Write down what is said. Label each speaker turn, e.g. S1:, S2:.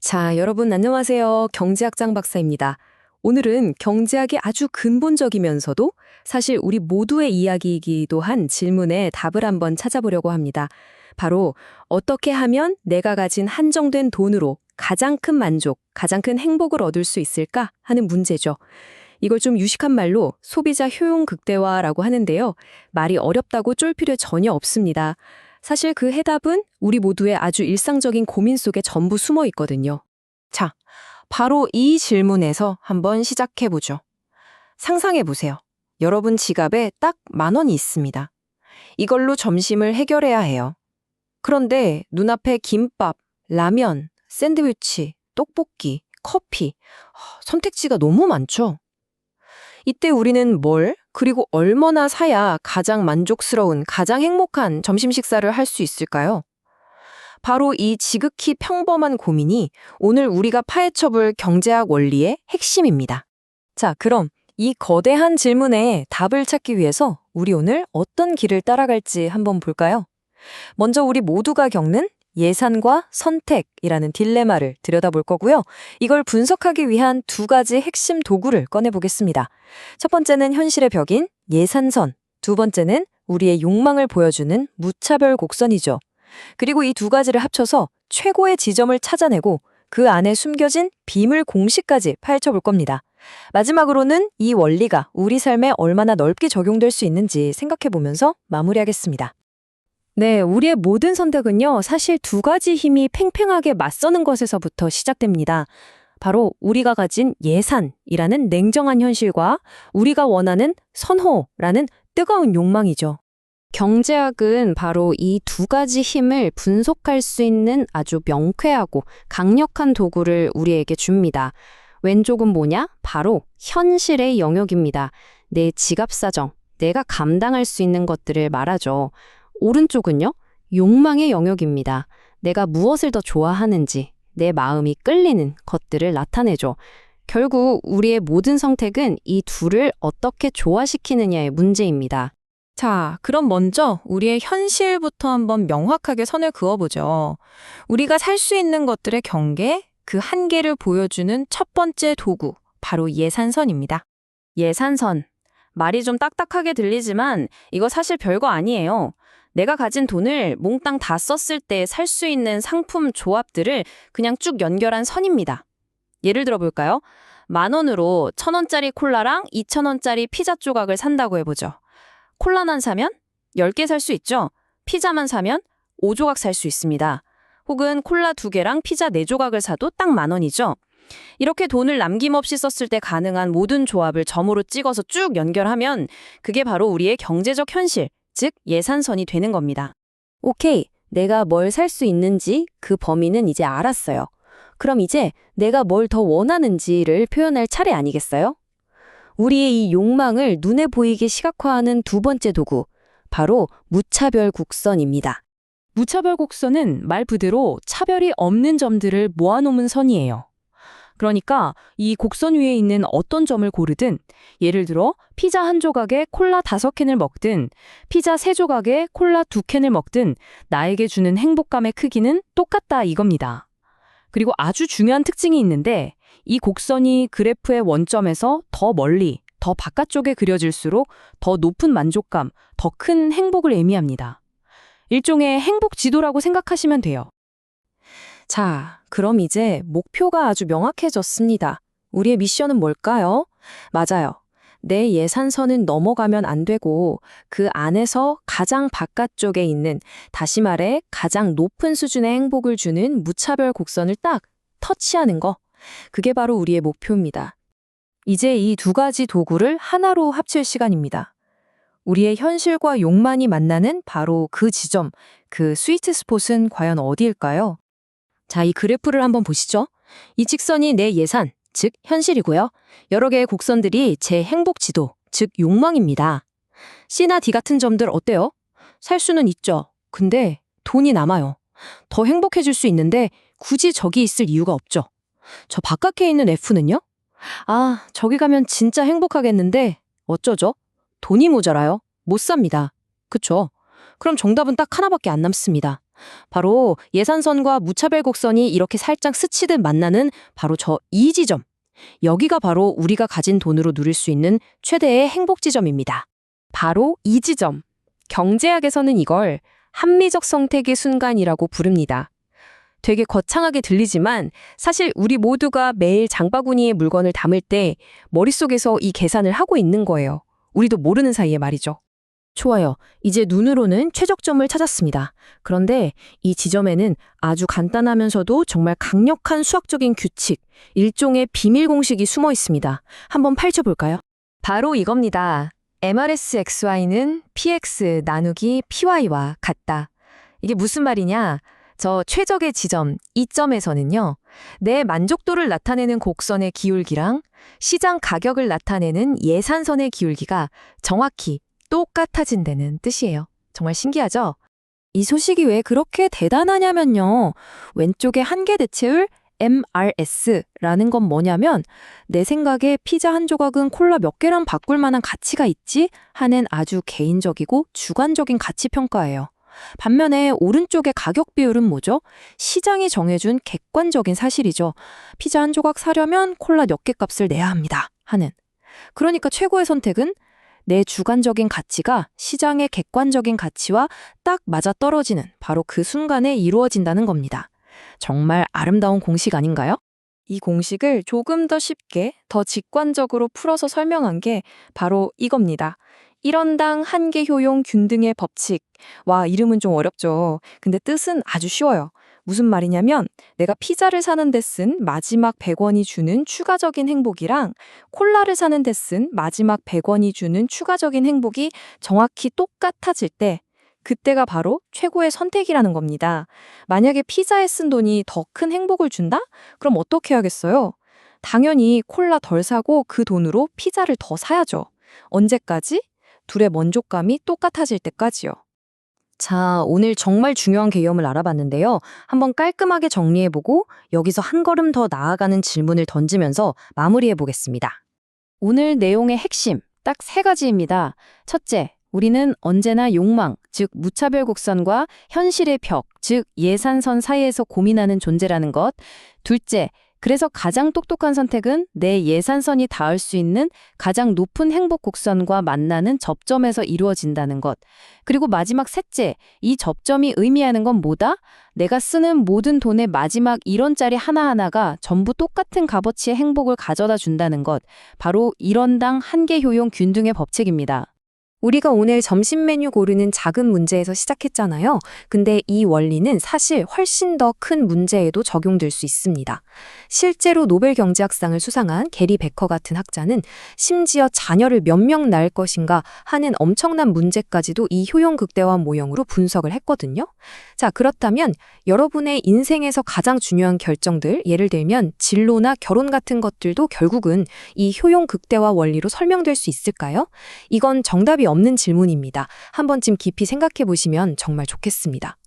S1: 자, 여러분 안녕하세요. 경제학장 박사입니다. 오늘은 경제학이 아주 근본적이면서도 사실 우리 모두의 이야기이기도 한 질문에 답을 한번 찾아보려고 합니다. 바로 어떻게 하면 내가 가진 한정된 돈으로 가장 큰 만족, 가장 큰 행복을 얻을 수 있을까 하는 문제죠. 이걸 좀 유식한 말로 소비자 효용 극대화라고 하는데요. 말이 어렵다고 쫄 필요 전혀 없습니다. 사실 그 해답은 우리 모두의 아주 일상적인 고민 속에 전부 숨어 있거든요. 자, 바로 이 질문에서 한번 시작해보죠. 상상해보세요. 여러분 지갑에 딱 10,000원이 있습니다. 이걸로 점심을 해결해야 해요. 그런데 눈앞에 김밥, 라면, 샌드위치, 떡볶이, 커피, 선택지가 너무 많죠? 이때 우리는 뭘, 그리고 얼마나 사야 가장 만족스러운, 가장 행복한 점심 식사를 할 수 있을까요? 바로 이 지극히 평범한 고민이 오늘 우리가 파헤쳐볼 경제학 원리의 핵심입니다. 자, 그럼 이 거대한 질문에 답을 찾기 위해서 우리 오늘 어떤 길을 따라갈지 한번 볼까요? 먼저 우리 모두가 겪는 예산과 선택이라는 딜레마를 들여다볼 거고요. 이걸 분석하기 위한 두 가지 핵심 도구를 꺼내보겠습니다. 첫 번째는 현실의 벽인 예산선, 두 번째는 우리의 욕망을 보여주는 무차별 곡선이죠. 그리고 이 두 가지를 합쳐서 최고의 지점을 찾아내고 그 안에 숨겨진 비밀 공식까지 파헤쳐볼 겁니다. 마지막으로는 이 원리가 우리 삶에 얼마나 넓게 적용될 수 있는지 생각해보면서 마무리하겠습니다. 네, 우리의 모든 선택은요, 사실 두 가지 힘이 팽팽하게 맞서는 것에서부터 시작됩니다. 바로 우리가 가진 예산이라는 냉정한 현실과 우리가 원하는 선호라는 뜨거운 욕망이죠. 경제학은 바로 이 두 가지 힘을 분석할 수 있는 아주 명쾌하고 강력한 도구를 우리에게 줍니다. 왼쪽은 뭐냐? 바로 현실의 영역입니다. 내 지갑 사정, 내가 감당할 수 있는 것들을 말하죠. 오른쪽은요? 욕망의 영역입니다. 내가 무엇을 더 좋아하는지, 내 마음이 끌리는 것들을 나타내죠. 결국 우리의 모든 선택은 이 둘을 어떻게 조화시키느냐의 문제입니다. 자, 그럼 먼저 우리의 현실부터 한번 명확하게 선을 그어보죠. 우리가 살 수 있는 것들의 경계, 그 한계를 보여주는 첫 번째 도구, 바로 예산선입니다. 예산선. 말이 좀 딱딱하게 들리지만 이거 사실 별거 아니에요. 내가 가진 돈을 몽땅 다 썼을 때 살 수 있는 상품 조합들을 그냥 쭉 연결한 선입니다. 예를 들어 볼까요? 10,000원으로 1,000원짜리 콜라랑 2,000원짜리 피자 조각을 산다고 해보죠. 콜라만 사면 10개 살 수 있죠. 피자만 사면 5조각 살 수 있습니다. 혹은 콜라 2개랑 피자 4조각을 사도 딱 10,000원이죠. 이렇게 돈을 남김없이 썼을 때 가능한 모든 조합을 점으로 찍어서 쭉 연결하면 그게 바로 우리의 경제적 현실, 즉 예산선이 되는 겁니다. 오케이, 내가 뭘 살 수 있는지 그 범위는 이제 알았어요. 그럼 이제 내가 뭘 더 원하는지를 표현할 차례 아니겠어요? 우리의 이 욕망을 눈에 보이게 시각화하는 두 번째 도구, 바로 무차별 곡선입니다. 무차별 곡선은 말 그대로 차별이 없는 점들을 모아놓은 선이에요. 그러니까 이 곡선 위에 있는 어떤 점을 고르든, 예를 들어 피자 한 조각에 콜라 5캔을 먹든 피자 3조각에 콜라 2캔을 먹든 나에게 주는 행복감의 크기는 똑같다 이겁니다. 그리고 아주 중요한 특징이 있는데 이 곡선이 그래프의 원점에서 더 멀리, 더 바깥쪽에 그려질수록 더 높은 만족감, 더 큰 행복을 의미합니다. 일종의 행복 지도라고 생각하시면 돼요. 자, 그럼 이제 목표가 아주 명확해졌습니다. 우리의 미션은 뭘까요? 맞아요. 내 예산선은 넘어가면 안 되고 그 안에서 가장 바깥쪽에 있는, 다시 말해 가장 높은 수준의 행복을 주는 무차별 곡선을 딱 터치하는 거. 그게 바로 우리의 목표입니다. 이제 이 두 가지 도구를 하나로 합칠 시간입니다. 우리의 현실과 욕망이 만나는 바로 그 지점, 그 스위트 스폿은 과연 어디일까요? 자, 이 그래프를 한번 보시죠. 이 직선이 내 예산, 즉 현실이고요. 여러 개의 곡선들이 제 행복 지도, 즉 욕망입니다. C나 D 같은 점들 어때요? 살 수는 있죠. 근데 돈이 남아요. 더 행복해질 수 있는데 굳이 저기 있을 이유가 없죠. 저 바깥에 있는 F는요? 아, 저기 가면 진짜 행복하겠는데 어쩌죠? 돈이 모자라요. 못 삽니다. 그쵸? 그럼 정답은 딱 하나밖에 안 남습니다. 바로 예산선과 무차별 곡선이 이렇게 살짝 스치듯 만나는 바로 저 이 지점. 여기가 바로 우리가 가진 돈으로 누릴 수 있는 최대의 행복 지점입니다. 바로 이 지점. 경제학에서는 이걸 합리적 선택의 순간이라고 부릅니다. 되게 거창하게 들리지만 사실 우리 모두가 매일 장바구니에 물건을 담을 때 머릿속에서 이 계산을 하고 있는 거예요. 우리도 모르는 사이에 말이죠. 좋아요. 이제 눈으로는 최적점을 찾았습니다. 그런데 이 지점에는 아주 간단하면서도 정말 강력한 수학적인 규칙, 일종의 비밀 공식이 숨어 있습니다. 한번 파헤쳐볼까요? 바로 이겁니다. MRSXY는 PX 나누기 PY와 같다. 이게 무슨 말이냐? 저 최적의 지점, 이점에서는요. 내 만족도를 나타내는 곡선의 기울기랑 시장 가격을 나타내는 예산선의 기울기가 정확히 똑같아진다는 뜻이에요. 정말 신기하죠? 이 소식이 왜 그렇게 대단하냐면요. 왼쪽에 한계 대체율 MRS라는 건 뭐냐면 내 생각에 피자 한 조각은 콜라 몇 개랑 바꿀 만한 가치가 있지 하는 아주 개인적이고 주관적인 가치 평가예요. 반면에 오른쪽의 가격 비율은 뭐죠? 시장이 정해준 객관적인 사실이죠. 피자 한 조각 사려면 콜라 몇 개 값을 내야 합니다. 하는. 그러니까 최고의 선택은 내 주관적인 가치가 시장의 객관적인 가치와 딱 맞아떨어지는 바로 그 순간에 이루어진다는 겁니다. 정말 아름다운 공식 아닌가요? 이 공식을 조금 더 쉽게, 더 직관적으로 풀어서 설명한 게 바로 이겁니다. 1원당 한계 효용 균등의 법칙. 와, 이름은 좀 어렵죠. 근데 뜻은 아주 쉬워요. 무슨 말이냐면 내가 피자를 사는 데 쓴 마지막 100원이 주는 추가적인 행복이랑 콜라를 사는 데 쓴 마지막 100원이 주는 추가적인 행복이 정확히 똑같아질 때 그때가 바로 최고의 선택이라는 겁니다. 만약에 피자에 쓴 돈이 더 큰 행복을 준다? 그럼 어떻게 해야겠어요? 당연히 콜라 덜 사고 그 돈으로 피자를 더 사야죠. 언제까지? 둘의 만족감이 똑같아질 때까지요. 자, 오늘 정말 중요한 개념을 알아봤는데요. 한번 깔끔하게 정리해보고 여기서 한 걸음 더 나아가는 질문을 던지면서 마무리해보겠습니다. 오늘 내용의 핵심, 딱 3가지입니다. 첫째, 우리는 언제나 욕망, 즉 무차별 곡선과 현실의 벽, 즉 예산선 사이에서 고민하는 존재라는 것. 둘째, 그래서 가장 똑똑한 선택은 내 예산선이 닿을 수 있는 가장 높은 행복 곡선과 만나는 접점에서 이루어진다는 것. 그리고 마지막 셋째, 이 접점이 의미하는 건 뭐다? 내가 쓰는 모든 돈의 마지막 1원짜리 하나하나가 전부 똑같은 값어치의 행복을 가져다 준다는 것. 바로 1원당 한계 효용 균등의 법칙입니다. 우리가 오늘 점심 메뉴 고르는 작은 문제에서 시작했잖아요. 근데 이 원리는 사실 훨씬 더 큰 문제에도 적용될 수 있습니다. 실제로 노벨 경제학상을 수상한 게리 베커 같은 학자는 심지어 자녀를 몇 명 낳을 것인가 하는 엄청난 문제까지도 이 효용 극대화 모형으로 분석을 했거든요. 자, 그렇다면 여러분의 인생에서 가장 중요한 결정들, 예를 들면 진로나 결혼 같은 것들도 결국은 이 효용 극대화 원리로 설명될 수 있을까요? 이건 정답이 없는 질문입니다. 한 번쯤 깊이 생각해 보시면 정말 좋겠습니다.